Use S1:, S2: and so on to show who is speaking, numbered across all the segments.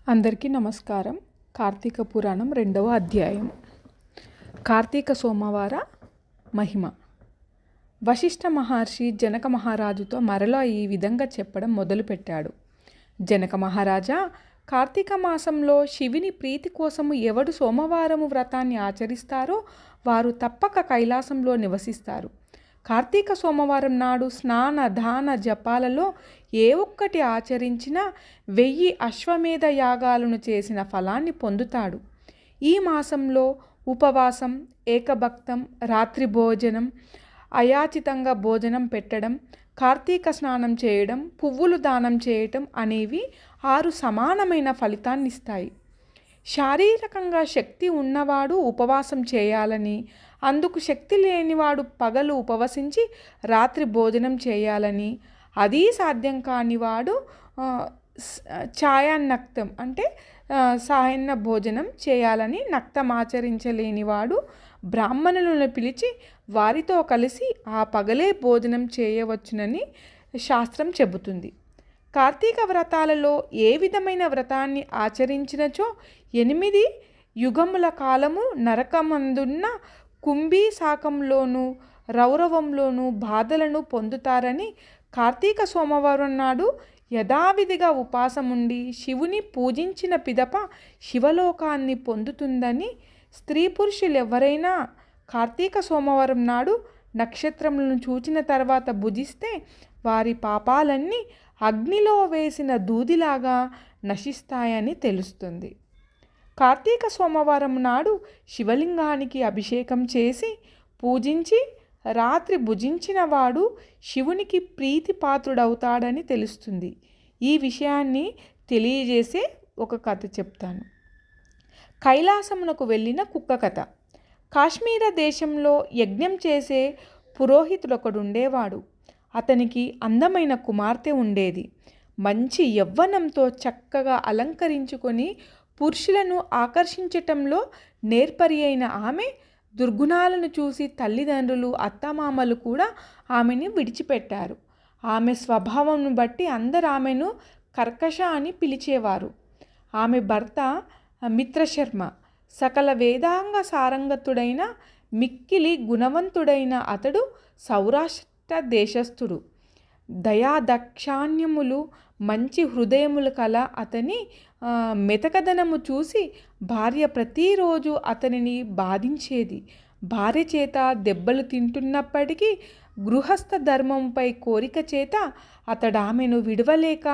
S1: అందరికీ నమస్కారం. కార్తీక పురాణం 2వ అధ్యాయం. కార్తీక సోమవార మహిమ. వశిష్ఠ మహర్షి జనక మహారాజుతో మరలా ఈ విధంగా చెప్పడం మొదలుపెట్టాడు. జనక మహారాజా, కార్తీక మాసంలో శివుని ప్రీతి కోసము ఎవడు సోమవారము వ్రతాన్ని ఆచరిస్తారో వారు తప్పక కైలాసంలో నివసిస్తారు. కార్తీక సోమవారం నాడు స్నాన దాన జపాలలో ఏ ఒక్కటి ఆచరించినా 1000 అశ్వమేధ యాగాలను చేసిన ఫలాన్ని పొందుతాడు. ఈ మాసంలో ఉపవాసం, ఏకభక్తం, రాత్రి భోజనం, అయాచితంగా భోజనం పెట్టడం, కార్తీక స్నానం చేయడం, పువ్వులు దానం చేయటం అనేవి 6 సమానమైన ఫలితాన్నిస్తాయి. శారీరకంగా శక్తి ఉన్నవాడు ఉపవాసం చేయాలని, అందుకు శక్తి లేనివాడు పగలు ఉపవసించి రాత్రి భోజనం చేయాలని, అది సాధ్యం కానివాడు ఛాయాన్నక్తం అంటే సాయన్న భోజనం చేయాలని, నక్తం ఆచరించలేనివాడు బ్రాహ్మణులను పిలిచి వారితో కలిసి ఆ పగలే భోజనం చేయవచ్చునని శాస్త్రం చెబుతుంది. కార్తీక వ్రతాలలో ఏ విధమైన వ్రతాన్ని ఆచరించినచో 8 యుగముల కాలము నరకమందున్న కుంభీ శాకంలోనూ రౌరవంలోనూ బాధలను పొందుతారని, కార్తీక సోమవారం నాడు యథావిధిగా ఉపాసముండి శివుని పూజించిన పిదప శివలోకాన్ని పొందుతుందని, స్త్రీ పురుషులెవరైనా కార్తీక సోమవారం నాడు నక్షత్రములను చూచిన తర్వాత భుజిస్తే వారి పాపాలన్నీ అగ్నిలో వేసిన దూదిలాగా నశిస్తాయని తెలుస్తుంది. కార్తీక సోమవారం నాడు శివలింగానికి అభిషేకం చేసి పూజించి రాత్రి భుజించిన వాడు శివునికి ప్రీతిపాత్రుడవుతాడని తెలుస్తుంది. ఈ విషయాన్ని తెలియజేసే ఒక కథ చెప్తాను. కైలాసమునకు వెళ్ళిన కుక్క కథ. కాశ్మీర దేశంలో యజ్ఞం చేసే పురోహితుడొకడుండేవాడు. అతనికి అందమైన కుమార్తె ఉండేది. మంచి యవ్వనంతో చక్కగా అలంకరించుకొని పురుషులను ఆకర్షించటంలో నేర్పరి అయిన ఆమె దుర్గుణాలను చూసి తల్లిదండ్రులు, అత్తమామలు కూడా ఆమెని విడిచిపెట్టారు. ఆమె స్వభావం బట్టి అందరు ఆమెను కర్కశ అని పిలిచేవారు. ఆమె భర్త మిత్రశర్మ సకల వేదాంగ సారంగతుడైన మిక్కిలి గుణవంతుడైన అతడు సౌరాష్ట్ర దేశస్థుడు. దయాదక్షాణ్యములు, మంచి హృదయములు కల అతని మెతకదనము చూసి భార్య ప్రతిరోజు అతనిని బాధించేది. భార్య చేత దెబ్బలు తింటున్నప్పటికీ గృహస్థ ధర్మంపై కోరిక చేత అతడు ఆమెను విడవలేక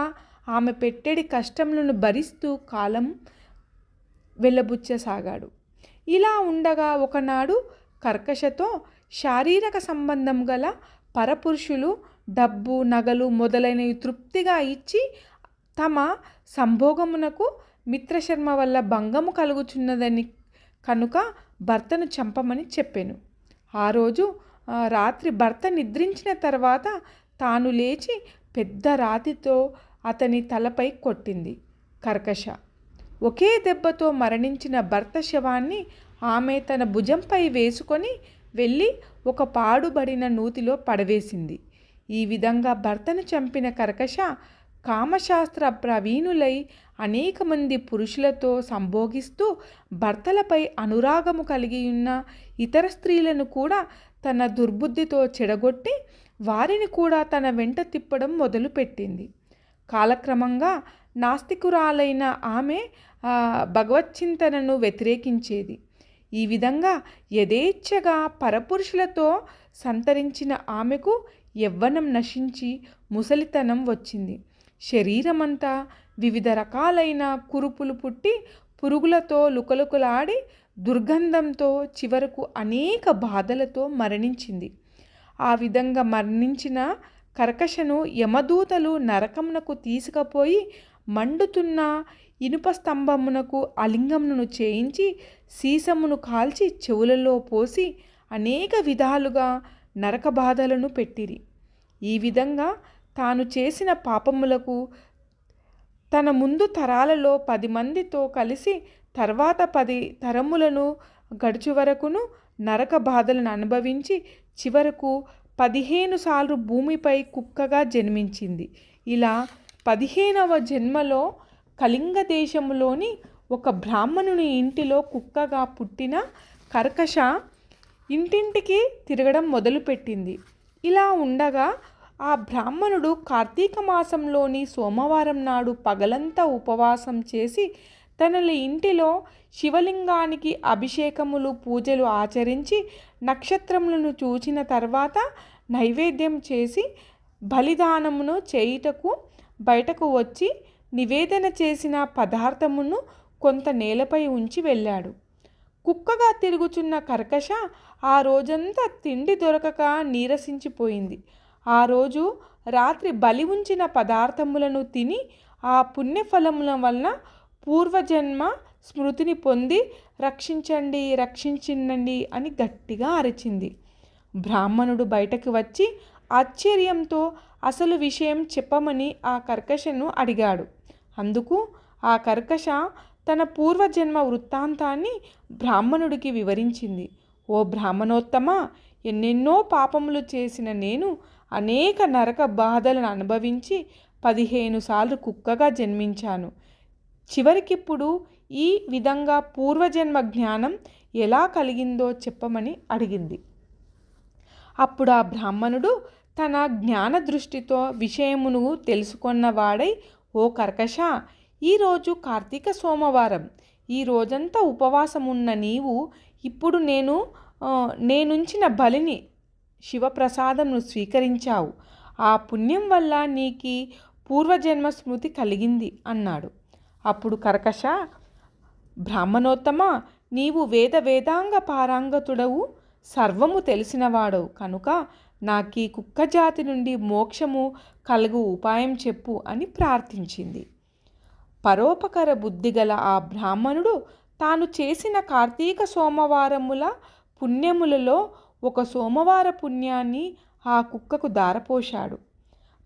S1: ఆమె పెట్టెడి కష్టములను భరిస్తూ కాలం వెళ్ళబుచ్చసాగాడు. ఇలా ఉండగా ఒకనాడు కర్కశతో శారీరక సంబంధం గల పరపురుషులు డబ్బు, నగలు మొదలైనవి తృప్తిగా ఇచ్చి తమ సంభోగమునకు మిత్రశర్మ వల్ల భంగము కలుగుచున్నదని కనుక భర్తను చంపమని చెప్పాను. ఆ రోజు రాత్రి భర్త నిద్రించిన తర్వాత తాను లేచి పెద్ద రాతితో అతని తలపై కొట్టింది కర్కశ. ఒకే దెబ్బతో మరణించిన భర్త శవాన్ని ఆమె తన భుజంపై వేసుకొని వెళ్ళి ఒక పాడుబడిన నూతిలో పడవేసింది. ఈ విధంగా భర్తను చంపిన కర్కశ కామశాస్త్ర ప్రవీణులై అనేక మంది పురుషులతో సంభోగిస్తూ భర్తలపై అనురాగము కలిగి ఉన్న ఇతర స్త్రీలను కూడా తన దుర్బుద్ధితో చెడగొట్టి వారిని కూడా తన వెంట తిప్పడం మొదలుపెట్టింది. కాలక్రమంగా నాస్తికురాలైన ఆమె భగవచ్చింతనను వ్యతిరేకించేది. ఈ విధంగా యథేచ్ఛగా పరపురుషులతో సంతరించిన ఆమెకు యవ్వనం నశించి ముసలితనం వచ్చింది. శరీరమంతా వివిధ రకాలైన కురుపులు పుట్టి పురుగులతో లుకలుకలాడి దుర్గంధంతో చివరకు అనేక బాధలతో మరణించింది. ఆ విధంగా మరణించిన కర్కశను యమదూతలు నరకమునకు తీసుకుపోయి మండుతున్న ఇనుప స్తంభమునకు అలింగమును చేయించి సీసమును కాల్చి చెవులలో పోసి అనేక విధాలుగా నరక బాధలను పెట్టిరి. ఈ విధంగా తాను చేసిన పాపములకు తన ముందు తరాలలో 10 మందితో కలిసి తర్వాత 10 తరములను గడుచు వరకును నరక బాధలను అనుభవించి చివరకు 15 సార్లు భూమిపై కుక్కగా జన్మించింది. ఇలా 15వ జన్మలో కళింగ దేశంలోని ఒక బ్రాహ్మణుని ఇంటిలో కుక్కగా పుట్టిన కర్కశ ఇంటింటికి తిరగడం మొదలుపెట్టింది. ఇలా ఉండగా ఆ బ్రాహ్మణుడు కార్తీక మాసంలోని సోమవారం నాడు పగలంతా ఉపవాసం చేసి తన ఇంటిలో శివలింగానికి అభిషేకములు పూజలు ఆచరించి నక్షత్రములను చూచిన తర్వాత నైవేద్యం చేసి బలిదానమును చేయుటకు బయటకు వచ్చి నివేదన చేసిన పదార్థమును కొంత నేలపై ఉంచి వెళ్ళాడు. కుక్కగా తిరుగుచున్న కర్కశ ఆ రోజంతా తిండి దొరకక నీరసించిపోయింది. ఆ రోజు రాత్రి బలి ఉంచిన పదార్థములను తిని ఆ పుణ్యఫలముల వలన పూర్వజన్మ స్మృతిని పొంది రక్షించండి రక్షించండి అని గట్టిగా అరిచింది. బ్రాహ్మణుడు బయటకు వచ్చి ఆశ్చర్యంతో అసలు విషయం చెప్పమని ఆ కర్కశను అడిగాడు. అందుకు ఆ కర్కశ తన పూర్వజన్మ వృత్తాంతాన్ని బ్రాహ్మణుడికి వివరించింది. ఓ బ్రాహ్మణోత్తమ, ఎన్నెన్నో పాపములు చేసిన నేను అనేక నరక బాధలను అనుభవించి 15 సార్లు కుక్కగా జన్మించాను. చివరికిప్పుడు ఈ విధంగా పూర్వజన్మ జ్ఞానం ఎలా కలిగిందో చెప్పమని అడిగింది. అప్పుడు ఆ బ్రాహ్మణుడు తన జ్ఞాన దృష్టితో విషయమును తెలుసుకున్నవాడై, ఓ కర్కశ, ఈరోజు కార్తీక సోమవారం. ఈ రోజంతా ఉపవాసమున్న నీవు ఇప్పుడు నేనుంచిన బలిని శివప్రసాదంను స్వీకరించావు. ఆ పుణ్యం వల్ల నీకు పూర్వజన్మ స్మృతి కలిగింది అన్నాడు. అప్పుడు కర్కశ, బ్రాహ్మణోత్తమ, నీవు వేదాంగ పారంగతుడవు, సర్వము తెలిసినవాడవు కనుక నాకీ కుక్క జాతి నుండి మోక్షము కలుగు ఉపాయం చెప్పు అని ప్రార్థించింది. పరోపకర బుద్ధిగల ఆ బ్రాహ్మణుడు తాను చేసిన కార్తీక సోమవారముల పుణ్యములలో ఒక సోమవార పుణ్యాన్ని ఆ కుక్కకు దారపోశాడు.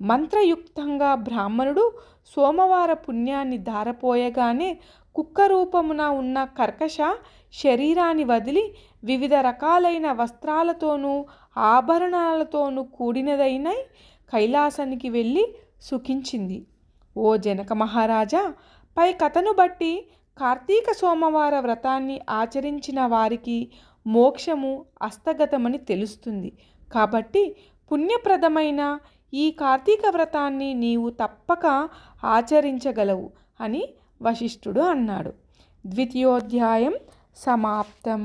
S1: మంత్రయుక్తంగా బ్రాహ్మణుడు సోమవార పుణ్యాన్ని దారపోయగానే కుక్క రూపమున ఉన్న కర్కశ శరీరాన్ని వదిలి వివిధ రకాలైన వస్త్రాలతోనూ ఆభరణాలతోనూ కూడినదైన కైలాసానికి వెళ్ళి సుఖించింది. ఓ జనక మహారాజా, పై కథను బట్టి కార్తీక సోమవార వ్రతాన్ని ఆచరించిన వారికి మోక్షము హస్తగతమని తెలుస్తుంది. కాబట్టి పుణ్యప్రదమైన ఈ కార్తీక వ్రతాన్ని నీవు తప్పక ఆచరించగలవు అని వశిష్ఠుడు అన్నాడు. 2వ అధ్యాయం సమాప్తం.